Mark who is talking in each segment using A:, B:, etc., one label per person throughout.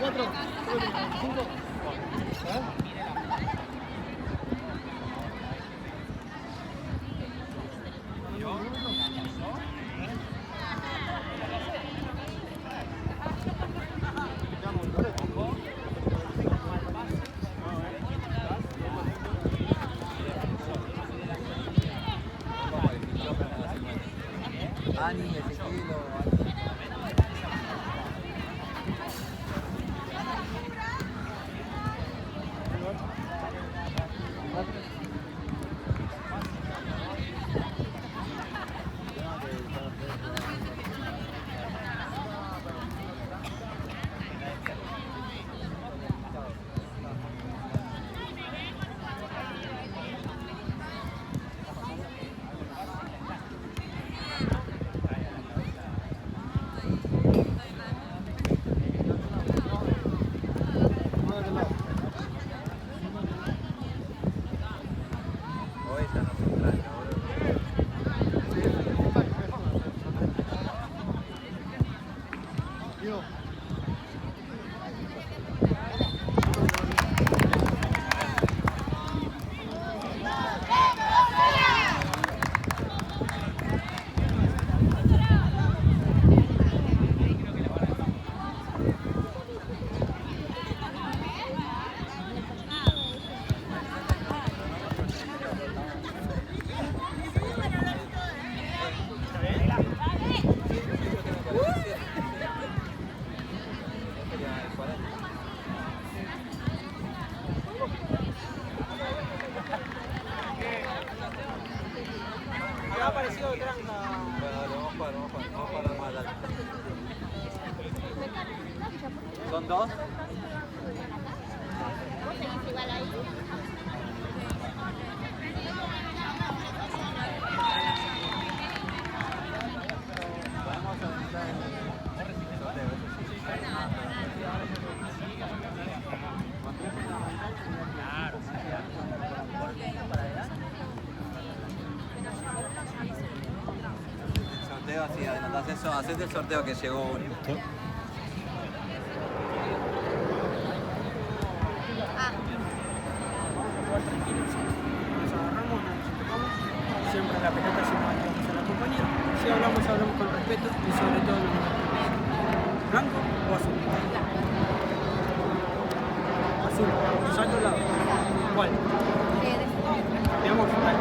A: 4, 5.
B: Ani, Ezequiel o...
C: Ha aparecido tranca.
B: Bueno, dale, vamos a parar más adelante. ¿Son dos?
D: ¿Vos seguís igual ahí?
B: Vamos a entrar en el sorteo, el sorteo, así adelantás eso, hacete el sorteo que llegó uno.
C: Nos agarramos, nos empujamos. Siempre la pelota siempre ayudamos a la compañía. Si hablamos con respeto y sobre todo lo que ¿blanco o azul? Azul, salto al lado. ¿Cuál? Mi amor, dale.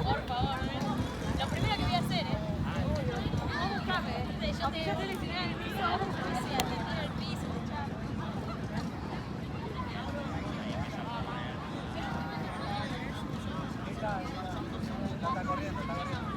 D: Por favor. Lo primero que voy a hacer, vos buscame. Yo te seleccioné en el piso, vos buscame. Sí, atender el piso,
B: Está corriendo, está corriendo.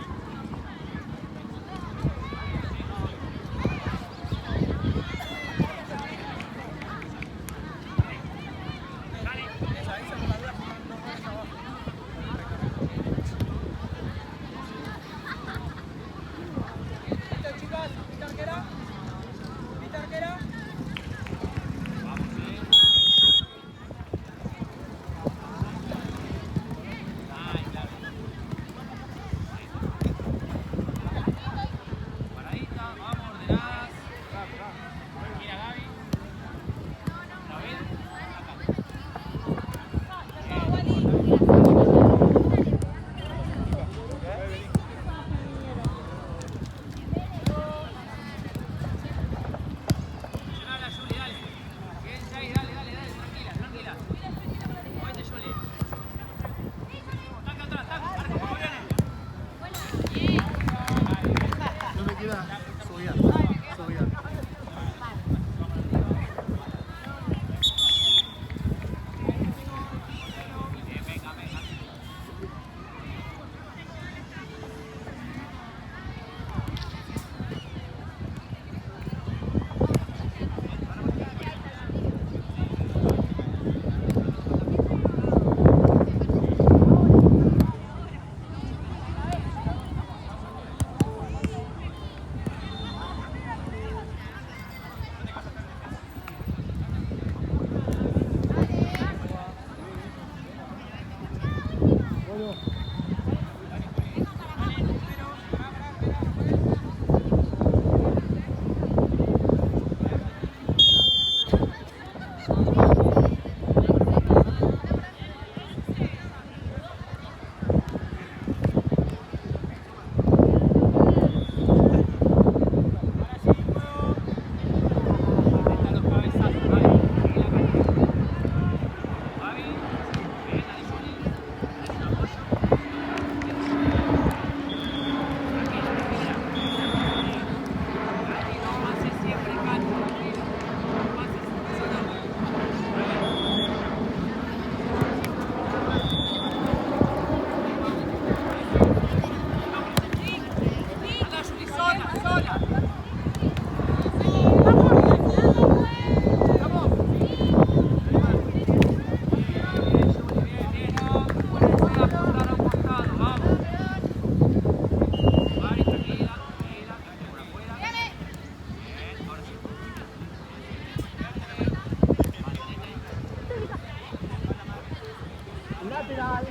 A: Julio. Lateral.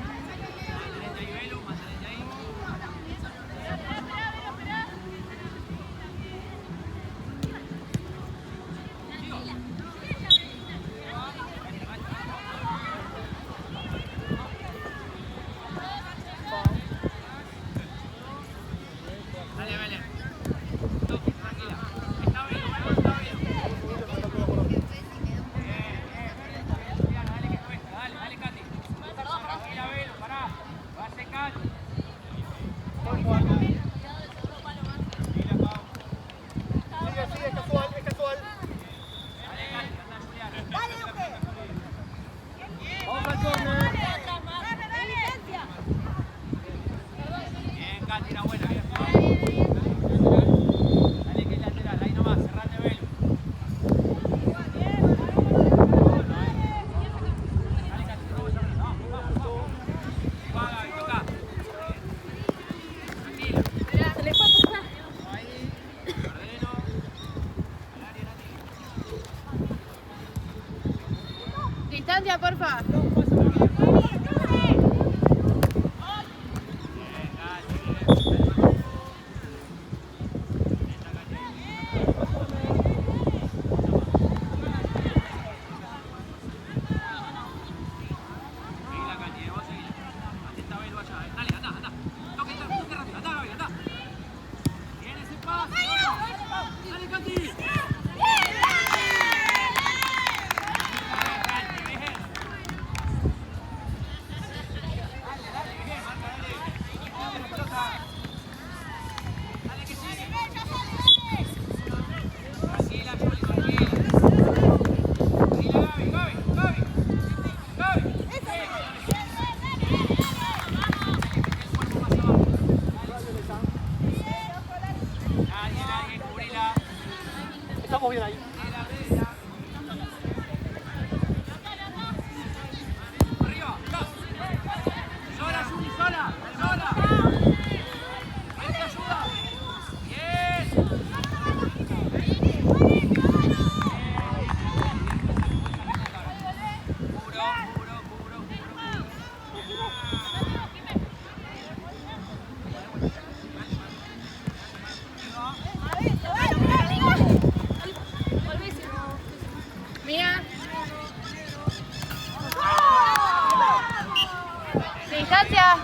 D: Distancia, porfa.
A: Estamos bien ahí.
D: Mía. Distancia.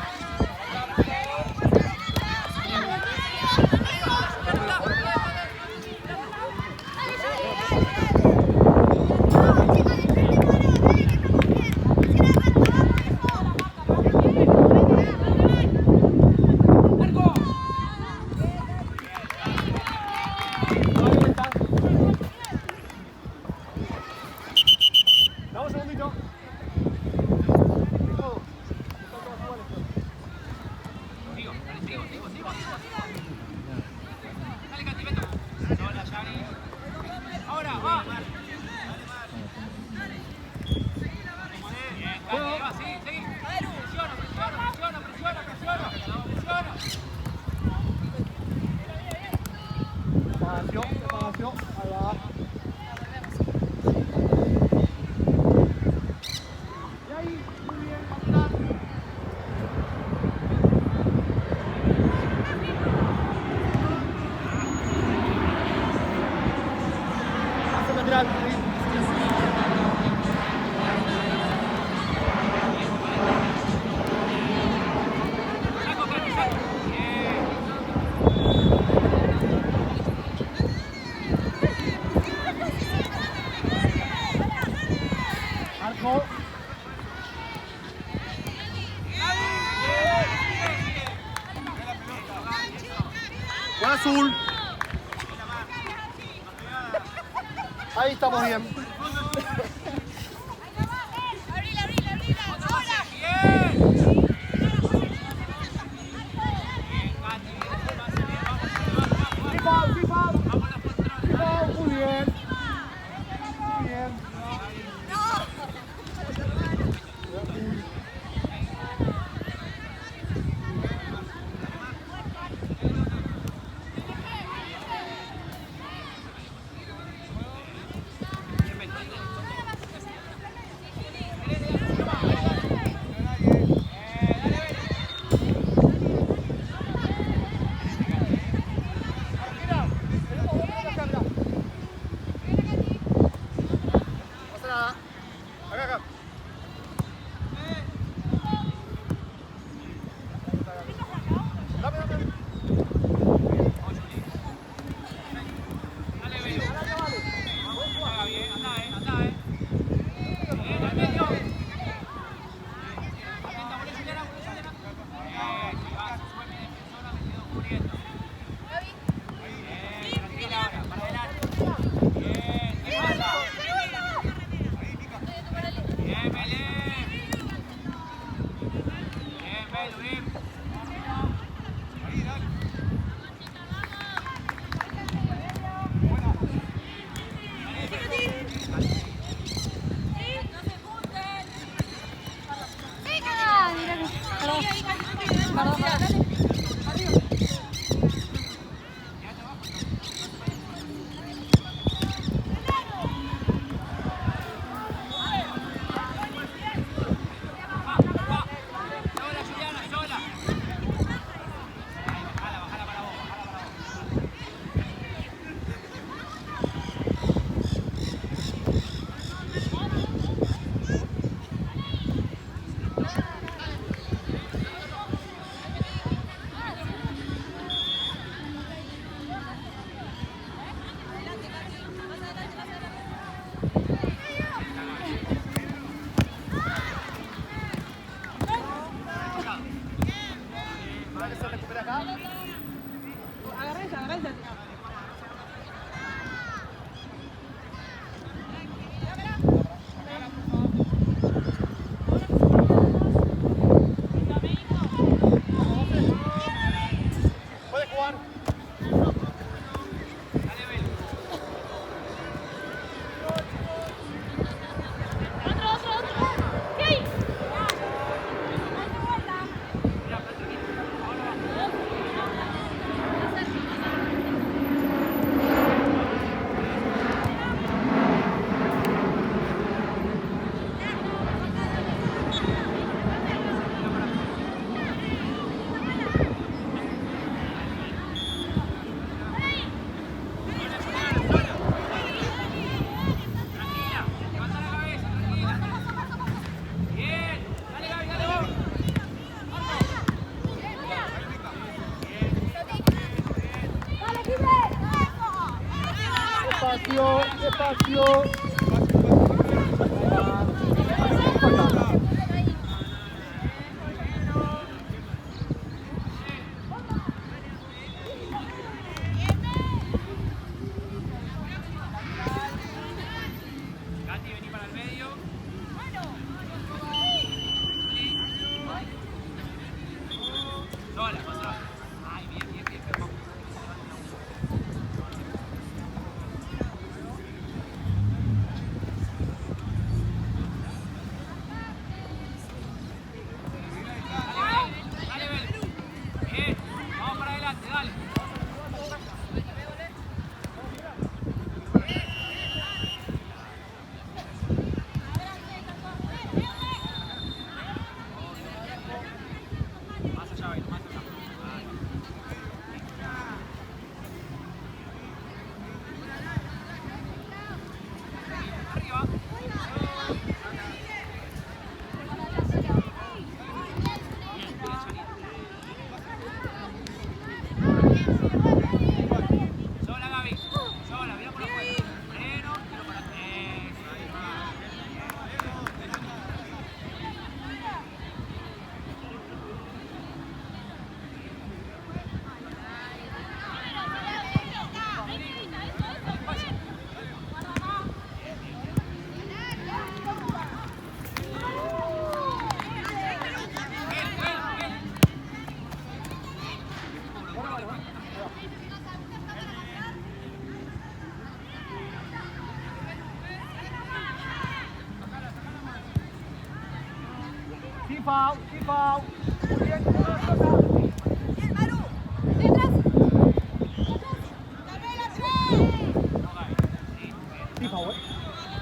A: Dame un segundito. azul. Ahí estamos bien.
D: Abrila, abrila, abrila. Ahora.
A: Muy bien. Muy bien. Despacio, despacio.
C: Gatti, vení para el medio. Sola, más sola. Ay, bien, bien, bien. Dale, Bel. Bien, vamos para adelante, dale. Más allá, Bel, más allá.
A: Sí, favor.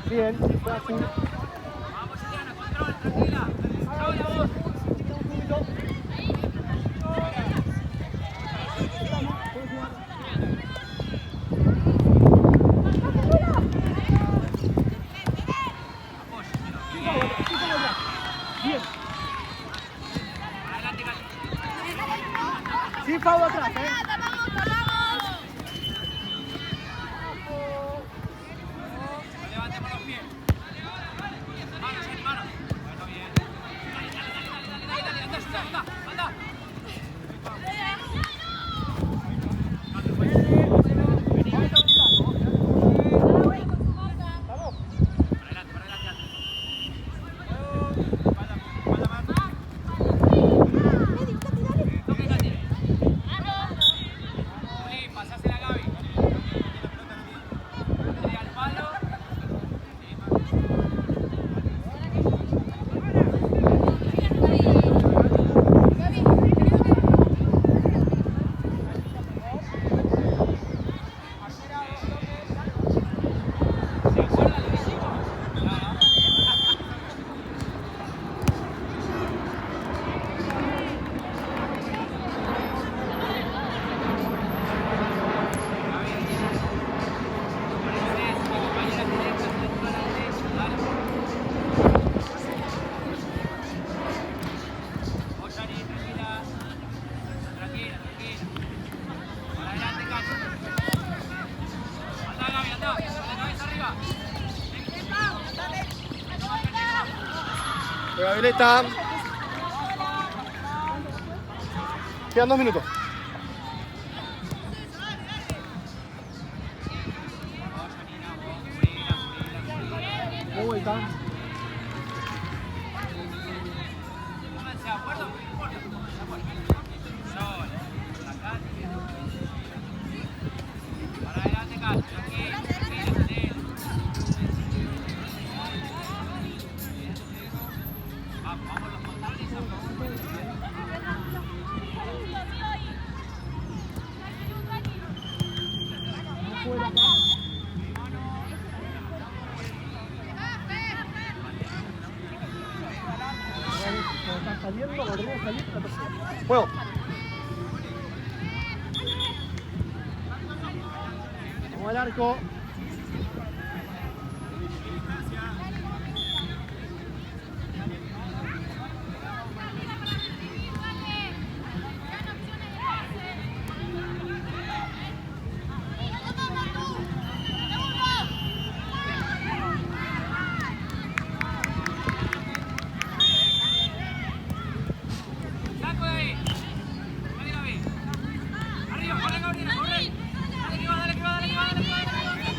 A: Bien, fue azul.
C: Vamos, Eliana, control, tranquila. Ahora vos.
A: Bien. Sí, favor atrás,
C: Levantemos los pies. Manos, Eli, manos. Bueno, bien. Dale, anda. Juli, pasásela a Gaby. Andrea al palo. ¿Se acuerdan lo que hicimos? Claro.
A: Juega Violeta. Quedan 2 minutos. De vuelta. Está saliendo, volvemos a salir. Juego. Vamos al arco.
C: Saco de ahí. Dale, Gaby. Arriba, corre, Gabriela, corre. Dale que va, dale que va, dale que va, dale que va, dale que va.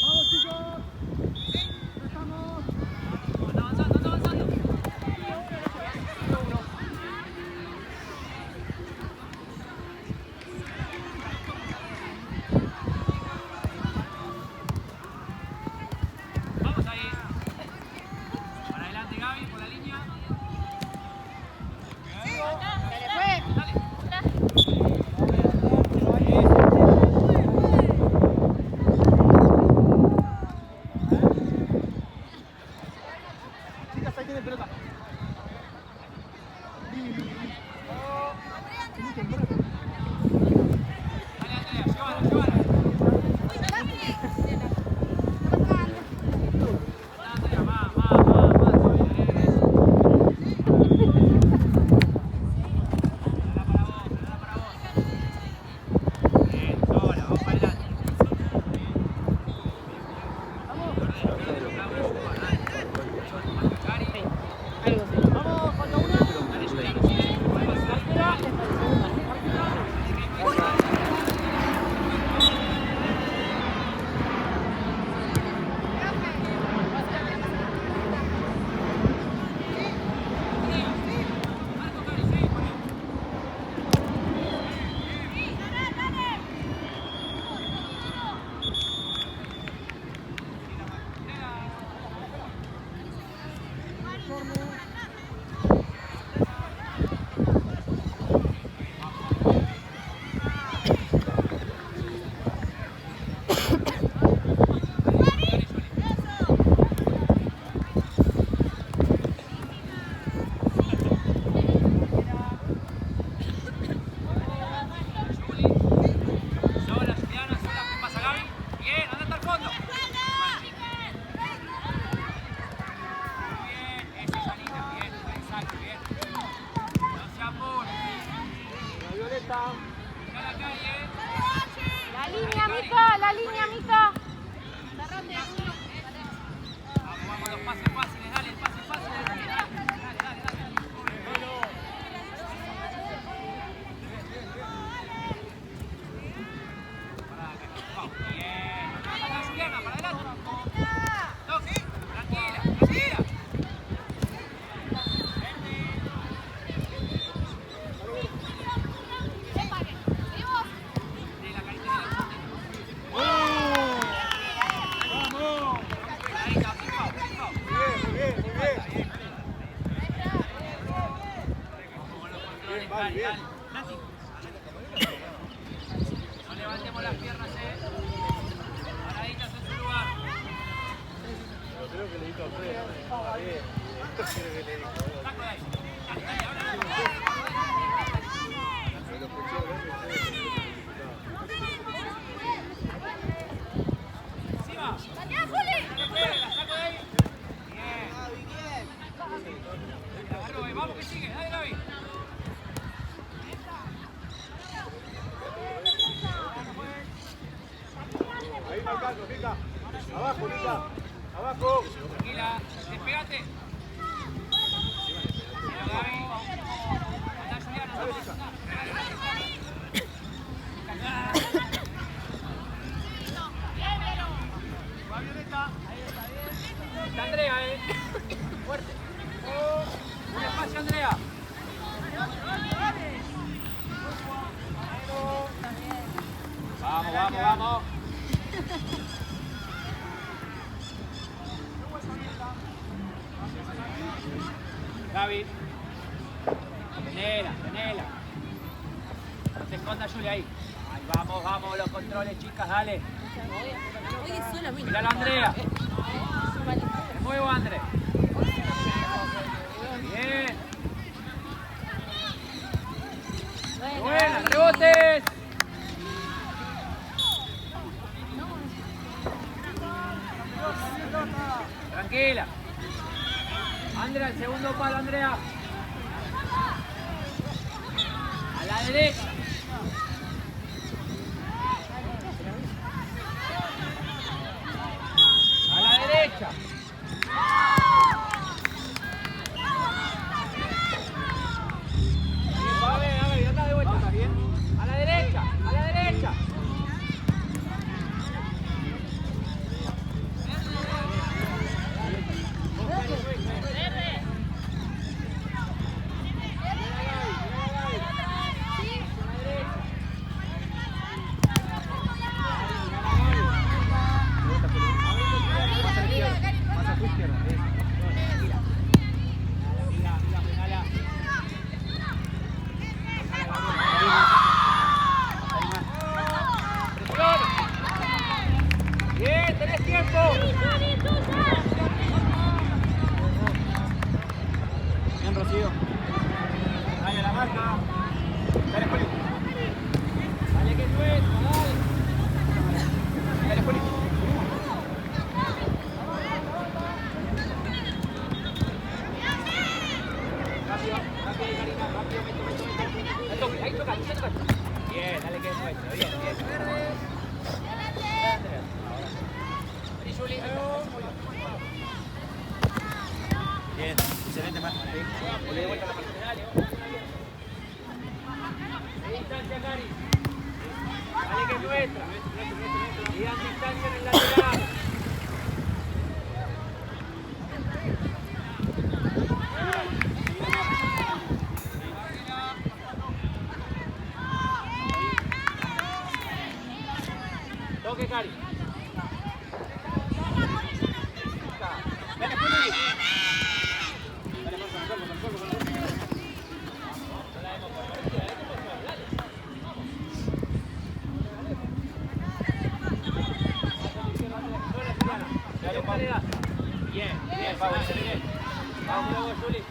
A: Vamos, chicos. Estamos.
D: La línea, Mica.
E: Vamos, los pases fáciles, dale, el pase fácil. Dale. Bien. Para Juliana, para adelante. Toque. Tranquila. Dale. Nati. No levantemos las piernas, paraditas en su lugar.
A: Creo que le dijo a Fred. Creo que le dijo.
E: Saco de ahí. Dale, ahora. Sí va. La saco de ahí. Bien. La agarró, vamos que sigue. Dale, Gaby.
A: Ahí marcando, Mica. Abajo, Mica. Abajo.
E: Tranquila, despegate. Gaby. Andá, Juliana, va Violeta. Está Andrea, fuerte. Un espacio, Andrea. Vamos. Gaby. Tenela. No te escondas, Julia, ahí. Ahí vamos, los controles, chicas, dale. Miralo, Andrea. De nuevo, André. Bien. Buena, rebotes. Tranquila. Andrea, el segundo palo, Andrea. A la derecha. A la derecha. A ver, anda de vuelta. A la derecha. Bien, tenés tiempo. Bien, Rocío. Dale a la marca. Dale, Juli. Dale, que es nuestro, dale. Dale, Juli. Rápido, Karina, rápido, meto. Ahí toca. Bien, dale, que es nuestro. Bien. Bien, excelente, Marta. Le de vuelta a la parte, dale. Distancia, Cari. Dale, que es nuestra. Y dan distancia en el lateral. Toque, Cari. Dale, Juli. quedas. Bien, bien, Pablo, bien. Vamos, vamos, Juli.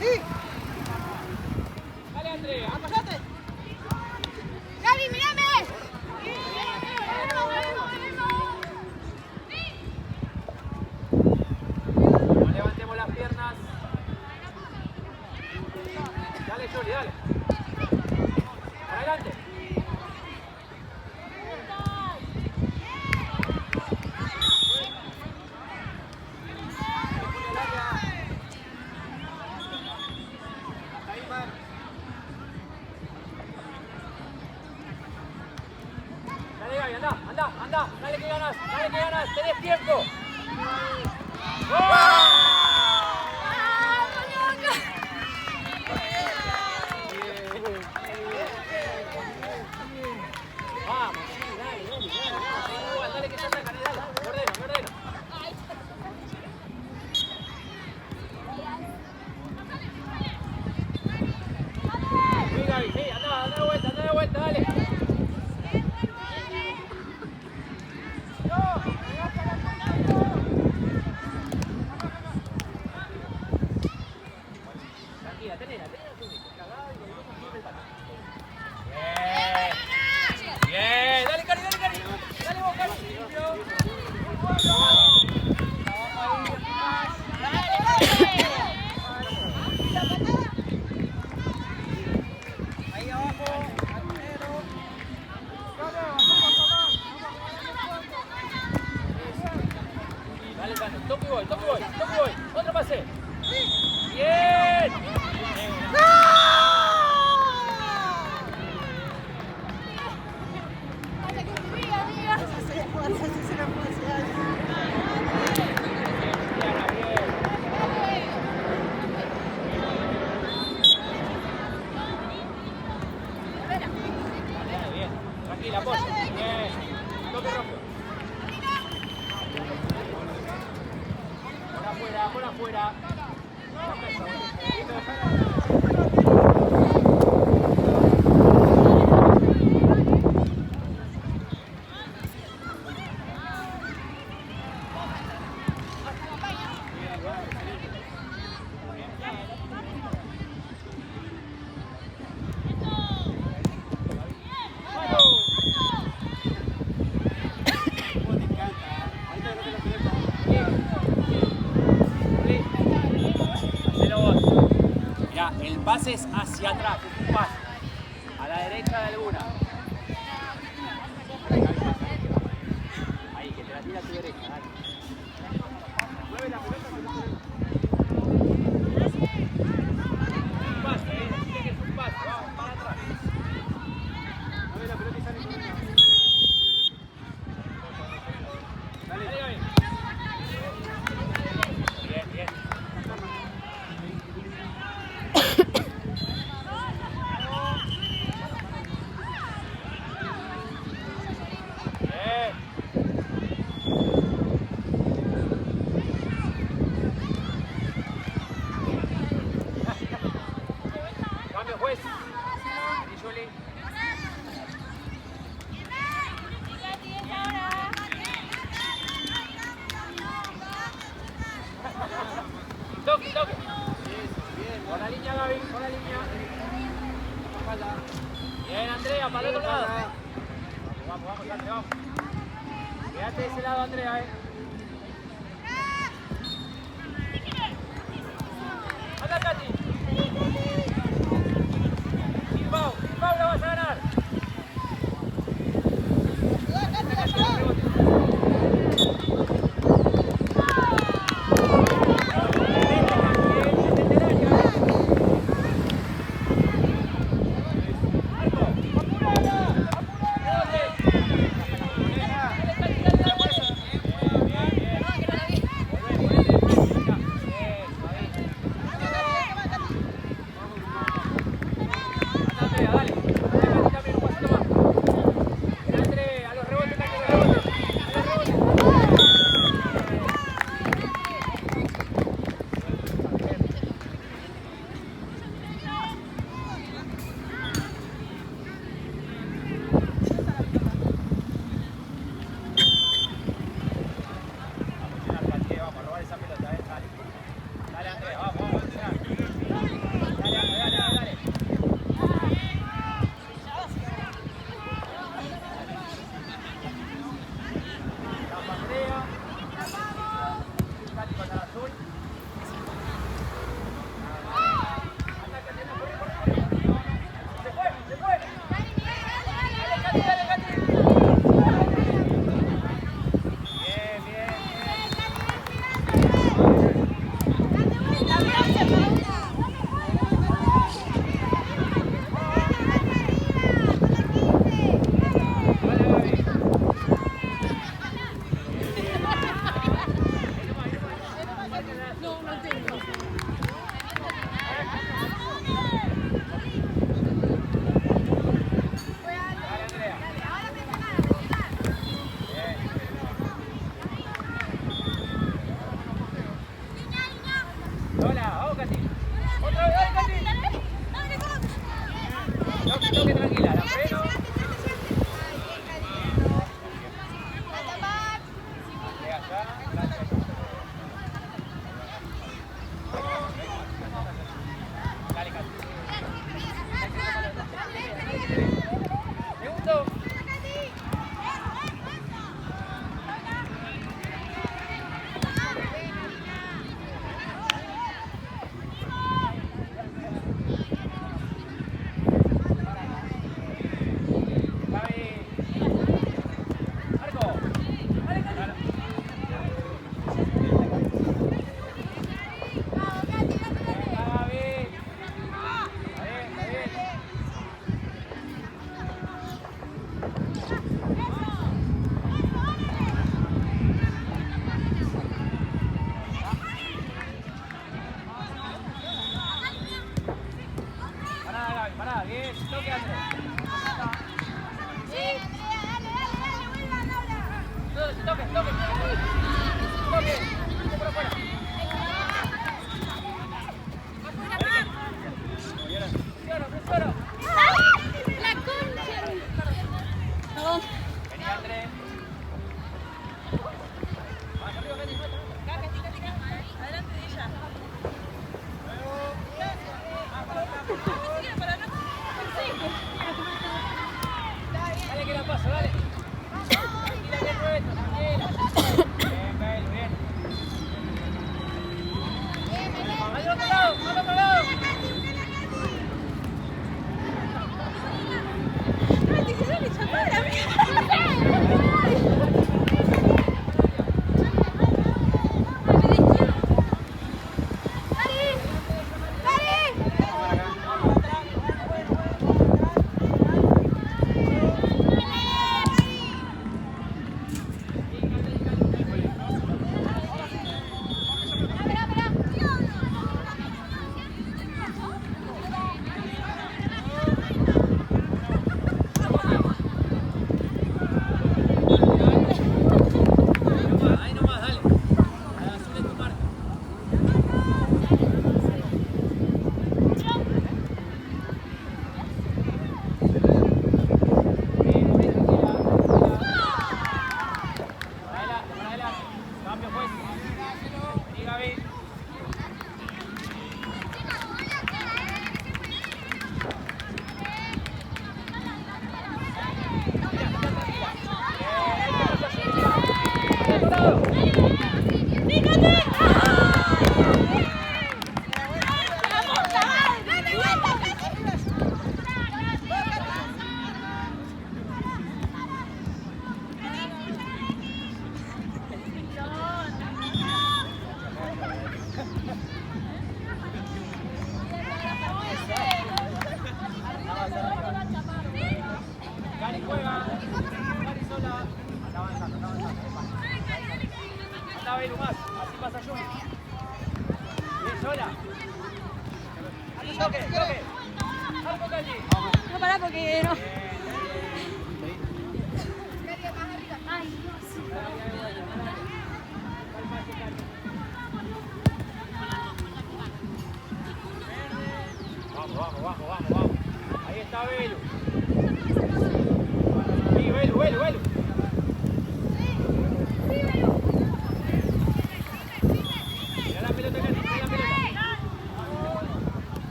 C: ¡Sí!
E: Dale, Andrea.
C: ¡Apagate!
D: ¡Gaby, mírame!
E: No levantemos las piernas. Dale, Juli, dale. Para adelante. Dale, Gaby, anda, anda, anda. Dale que ganas, tenés tiempo. Vamos, sí, dale. Dale que te sacan, dale. Me ordeno. Sí, Gaby, sí, anda de vuelta, dale. Tranquila, tenela, cagada y cualquier cosa siempre el palo. Bien. Bien, dale, Cari. Dale vos, Cari.
C: Ahí abajo,
E: Dale, Cano, toque y voy. Otro pase. Bien. Bien. Tranquila, apoyo. Bien. Toque rojo. Por afuera. Mirá, el pase es hacia atrás, es un pase. A la derecha de alguna. Ahí, que te la tira a tu derecha, dale. Mueve la pelota, un pase, decirle que es un pase, vamos, para atrás. Mueve la pelota y sale con una. Dale, Gaby. Bien. Cambio, juez. Y Juli. Toque. Por la línea, Gaby, por la línea. Bien, Andrea, para el otro lado. Vamos, Andrea, vamos. Quédate de ese lado, Andrea, Anda, Katy. Pau, la vas a ganar.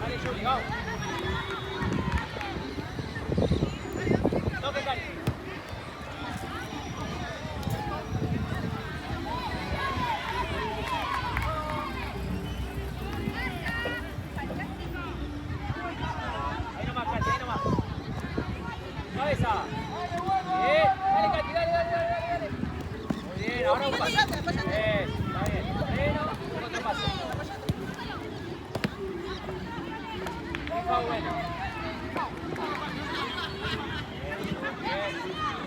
E: Dale, Juli, vamos. Toque, Cari. Ahí nomás, Cati, ahí nomás. Cabeza. Bien. Dale, Cati, dale. Muy bien, ahora un paso. Bien, está bien. Freno, otro paso. Está bueno. Bien.